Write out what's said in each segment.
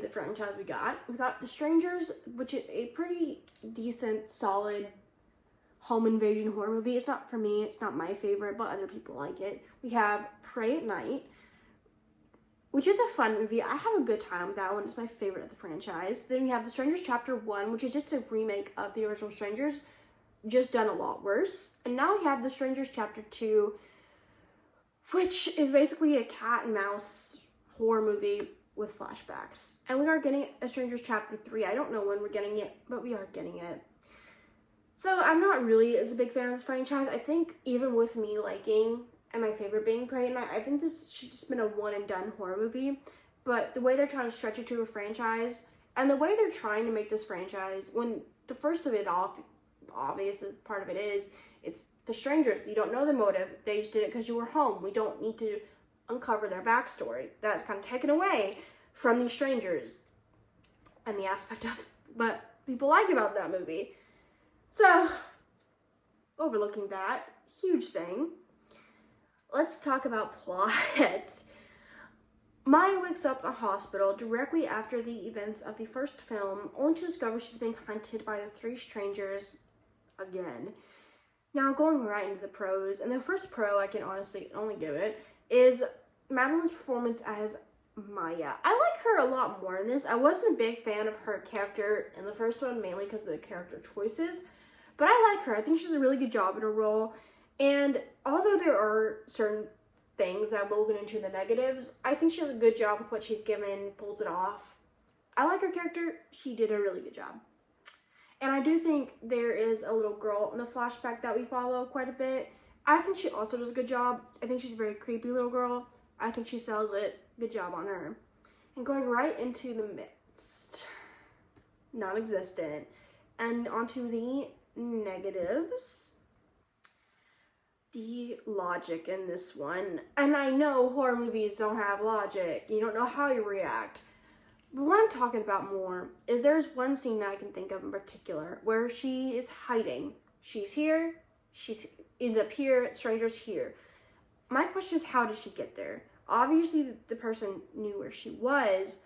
the franchise we got. We got The Strangers, which is a pretty decent, solid home invasion horror movie. It's not for me, it's not my favorite, but other people like it. We have Prey at Night, which is a fun movie. I have a good time with that one. It's my favorite of the franchise. Then we have The Strangers Chapter 1, which is just a remake of the original Strangers, just done a lot worse. And now we have The Strangers Chapter 2, which is basically a cat and mouse horror movie with flashbacks. And we are getting A Strangers Chapter 3. I don't know when we're getting it, but we are getting it. So I'm not really as a big fan of this franchise. I think even with me liking and my favorite being Prey at Night, I think this should just been a one and done horror movie. But the way they're trying to stretch it to a franchise, and the way they're trying to make this franchise, when the first of it off, obvious part of it is, it's the strangers. You don't know the motive. They just did it because you were home. We don't need to uncover their backstory. That's kind of taken away from these strangers and the aspect of what people like about that movie. So, overlooking that huge thing, let's talk about plot. Maya wakes up in a hospital directly after the events of the first film, only to discover she's being hunted by the three strangers again. Now, going right into the pros, and the first pro I can honestly only give it is Madeline's performance as Maya. I like her a lot more in this. I wasn't a big fan of her character in the first one, mainly because of the character choices, but I like her. I think she does a really good job in her role, and although there are certain things that will get into the negatives, I think she does a good job with what she's given, pulls it off. I like her character. She did a really good job. And I do think there is a little girl in the flashback that we follow quite a bit. I think she also does a good job. I think she's a very creepy little girl. I think she sells it. Good job on her. And going right into the midst. Non-existent. And onto the negatives. The logic in this one. And I know horror movies don't have logic. You don't know how you react. But what I'm talking about more is there's one scene that I can think of in particular where she is hiding. She's here, she ends up here, stranger's here. My question is, how did she get there? Obviously, the person knew where she was.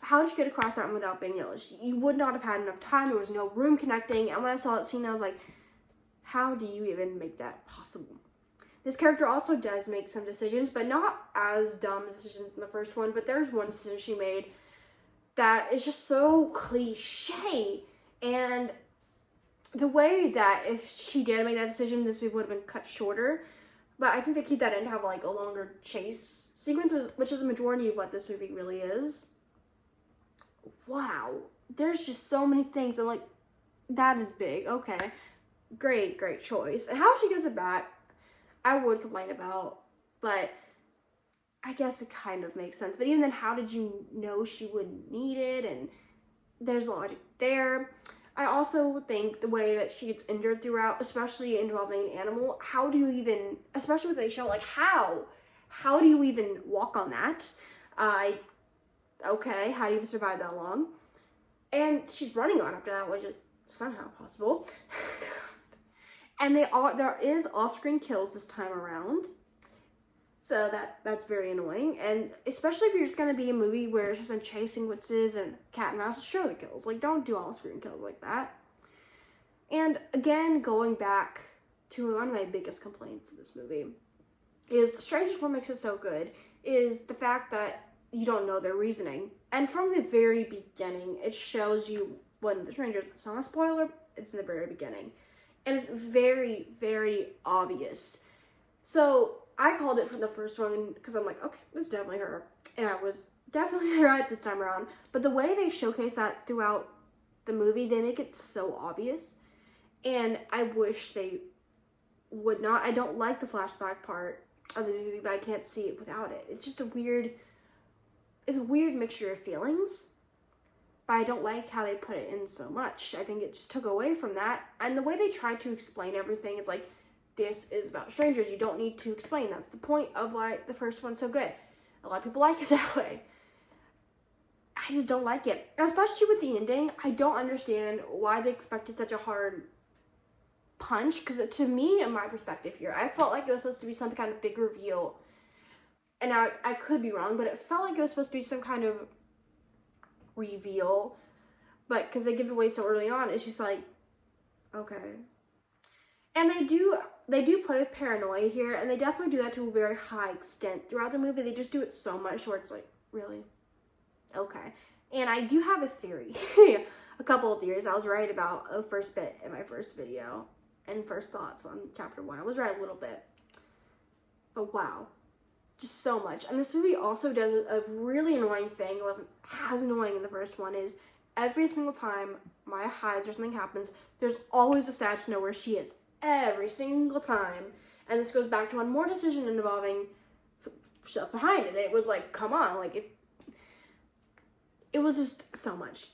How did she get across that without being noticed? You would not have had enough time. There was no room connecting. And when I saw that scene, I was like, how do you even make that possible? This character also does make some decisions, but not as dumb decisions in the first one. But there's one decision she made that is just so cliche, and the way that if she did make that decision, this movie would have been cut shorter, but I think they keep that in to have like a longer chase sequence, which is a majority of what this movie really is. Wow, there's just so many things. I'm like, that is big. Okay, great choice. And how she gets it back, I would complain about, but I guess it kind of makes sense. But even then, how did you know she would need it? And there's logic there. I also think the way that she gets injured throughout, especially involving an animal, how do you even, especially with a show, like how do you even walk on that? Okay, how do you even survive that long? And she's running on after that, which is somehow possible. And there is off-screen kills this time around. So that's very annoying, and especially if you're just gonna be a movie where it's just been chase sequences and cat and mouse, show the kills. Like, don't do all screen kills like that. And again, going back to one of my biggest complaints of this movie is strangest what makes it so good is the fact that you don't know their reasoning. And from the very beginning, it shows you when the strangers. It's not a spoiler. It's in the very beginning, and it's very, very obvious. So I called it from the first one because I'm like, okay, this is definitely her. And I was definitely right this time around. But the way they showcase that throughout the movie, they make it so obvious. And I wish they would not. I don't like the flashback part of the movie, but I can't see it without it. It's just a weird mixture of feelings. But I don't like how they put it in so much. I think it just took away from that. And the way they tried to explain everything is like, this is about strangers. You don't need to explain. That's the point of why the first one's so good. A lot of people like it that way. I just don't like it. Especially with the ending. I don't understand why they expected such a hard punch. Because to me, in my perspective here, I felt like it was supposed to be some kind of big reveal. And I could be wrong, but it felt like it was supposed to be some kind of reveal, but because they give it away so early on, it's just like, okay. And they do play with paranoia here, and they definitely do that to a very high extent throughout the movie. They just do it so much where it's like, really? Okay. And I do have a theory. A couple of theories. I was right about the first bit in my first video and first thoughts on chapter 1. I was right a little bit. But wow. Just so much. And this movie also does a really annoying thing. It wasn't as annoying in the first one, is every single time Maya hides or something happens, there's always a sad to know where she is. Every single time. And this goes back to one more decision involving stuff behind it. It was like, come on, like it was just so much.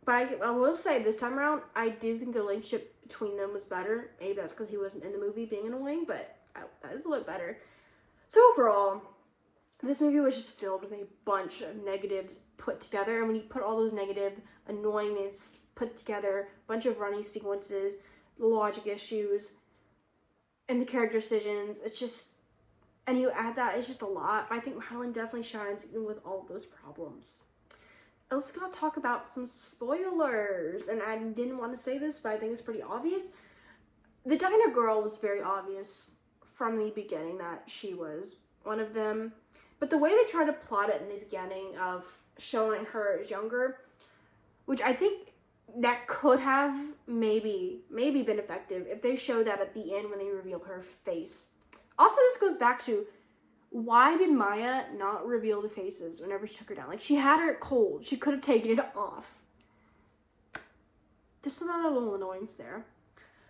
But I will say this time around, I do think the relationship between them was better. Maybe that's because he wasn't in the movie being annoying, but that is a little better. So overall, this movie was just filled with a bunch of negatives put together. And when you put all those negative annoyingness put together, a bunch of running sequences, logic issues, and the character decisions, it's just, and you add that, it's just a lot. But I think Madeline definitely shines even with all of those problems. Let's go talk about some spoilers. And I didn't want to say this, but I think it's pretty obvious. The diner girl was very obvious from the beginning that she was one of them. But the way they tried to plot it in the beginning of showing her as younger, which I think that could have maybe been effective if they showed that at the end when they reveal her face. Also, this goes back to, why did Maya not reveal the faces whenever she took her down? Like, she had her cold. She could have taken it off. There's another little annoyance there.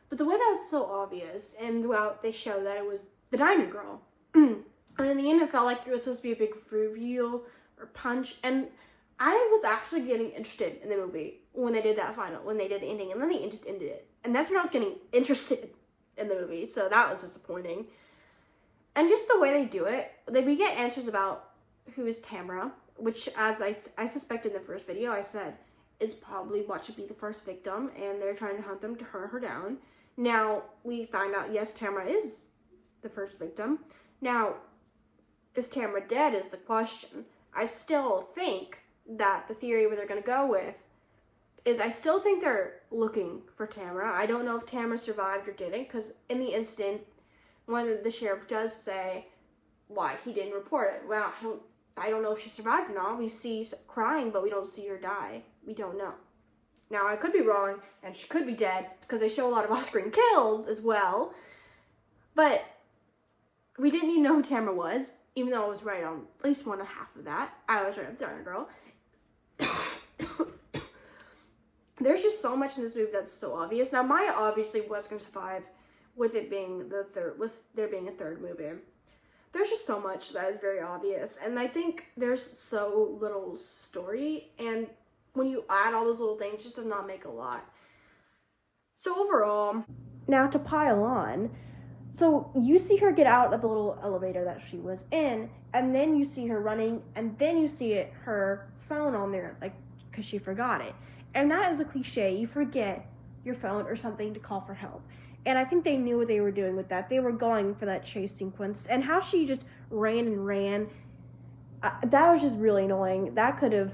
But the way that was so obvious, and throughout they show that it was the diner girl. And in the end, it felt like it was supposed to be a big reveal or punch. And I was actually getting interested in the movie when they did that when they did the ending. And then they just ended it. And that's when I was getting interested in the movie. So that was disappointing. And just the way they do it, we get answers about who is Tamara, which, as I suspected in the first video, I said it's probably what should be the first victim, and they're trying to hunt them to hunt her down. Now, we find out, yes, Tamara is the first victim. Now, is Tamara dead is the question. I still think that the theory where they're going to go with is I still think they're looking for Tamara. I don't know if Tamara survived or didn't, because in the instant, when the sheriff does say why he didn't report it, well, I don't know if she survived or not. We see crying, but we don't see her die. We don't know. Now, I could be wrong, and she could be dead, because they show a lot of off-screen kills as well. But we didn't even know who Tamara was, even though I was right on at least one half of that. I was right on the Diner Girl. There's just so much in this movie that's so obvious. Now, Maya obviously was going to survive with it being with there being a third movie. There's just so much that is very obvious, and I think there's so little story, and when you add all those little things, it just does not make a lot. So overall, now to pile on, so you see her get out of the little elevator that she was in, and then you see her running, and then you see her phone on there, like, because she forgot it. And that is a cliche. You forget your phone or something to call for help. And I think they knew what they were doing with that. They were going for that chase sequence. And how she just ran and ran, that was just really annoying. That could have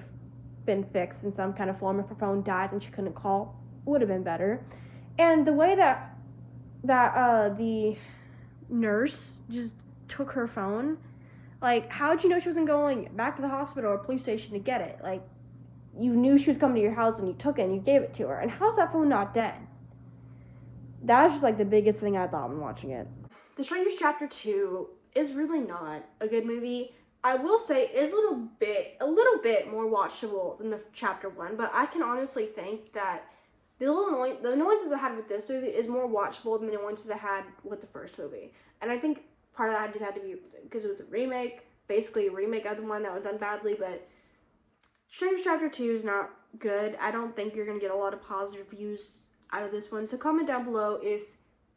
been fixed in some kind of form. If her phone died and she couldn't call, would have been better. And the way that the nurse just took her phone, like, how'd you know she wasn't going back to the hospital or police station to get it? Like, you knew she was coming to your house and you took it and you gave it to her. And how's that phone not dead? That was just, like, the biggest thing I thought when watching it. The Strangers Chapter 2 is really not a good movie. I will say it is a little bit more watchable than the Chapter 1, but I can honestly think that the annoyances I had with this movie is more watchable than the annoyances I had with the first movie. And I think part of that just had to be because it was a remake, basically a remake of the one that was done badly, but Strangers Chapter 2 is not good. I don't think you're going to get a lot of positive reviews out of this one. So comment down below if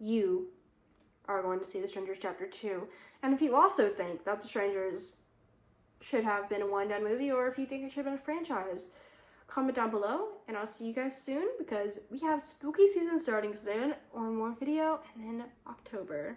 you are going to see The Strangers Chapter 2. And if you also think that The Strangers should have been a one-and-done movie, or if you think it should have been a franchise, comment down below. And I'll see you guys soon, because we have spooky season starting soon. One more video, and then October.